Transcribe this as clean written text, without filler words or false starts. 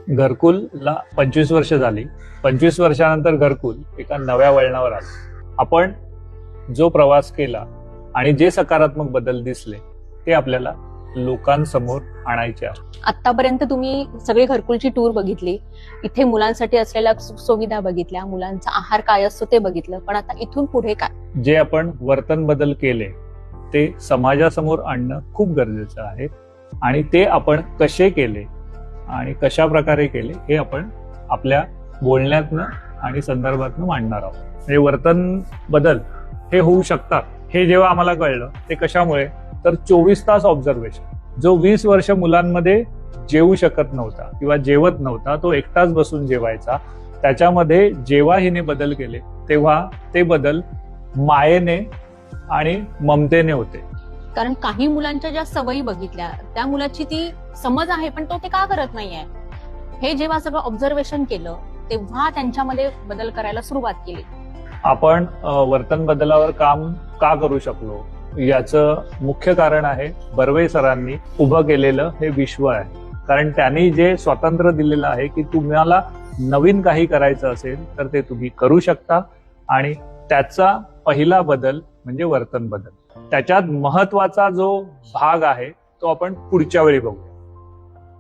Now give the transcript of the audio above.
घरकुलला 25 वर्ष झाली. 25 वर्षानंतर घरकुल एका नव्या वळणावर आलं. आपण जो प्रवास केला आणि जे सकारात्मक बदल दिसले ते आपल्याला लोकांसमोर आणायचे आहे. आतापर्यंत तुम्ही सगळी घरकुलची टूर बघितली, इथे मुलांसाठी असलेल्या सुविधा बघितल्या, मुलांचा आहार काय असतो ते बघितलं, पण आता इथून पुढे काय? जे आपण वर्तन बदल केले ते समाजासमोर आणणं खूप गरजेचं आहे आणि ते आपण कसे केले आणि कशा प्रकारे केले हे आपण आपल्या बोलण्यातनं आणि संदर्भातनं मांडणार आहोत. म्हणजे वर्तन बदल हे होऊ शकतात हे जेव्हा आम्हाला कळलं ते कशामुळे, तर 24 तास ऑब्झर्वेशन. जो 20 वर्ष मुलांमध्ये जेवू शकत नव्हता किंवा जेवत नव्हता, तो एकटाच बसून जेवायचा, त्याच्यामध्ये जेव्हा हिने बदल केले तेव्हा ते बदल मायेने आणि ममतेने होते. कारण काही मुलांच्या ज्या सवयी बघितल्या, त्या मुलाची ती समज आहे पण तो ते का करत नाहीये, हे जेव्हा सगळं ऑब्झर्वेशन केलं तेव्हा त्यांच्यामध्ये बदल करायला सुरुवात केली. आपण वर्तन बदलावर काम का करू शकलो याचं मुख्य कारण आहे बर्वे सरांनी उभं केलेलं हे विश्व आहे. कारण त्यांनी जे स्वातंत्र्य दिलेलं आहे की तुम्हाला नवीन काही करायचं असेल तर ते तुम्ही करू शकता आणि त्याचा पहिला बदल म्हणजे वर्तन बदल. त्याच्यात महत्वाचा जो भाग आहे तो आपण पुढच्या वेळी बघू.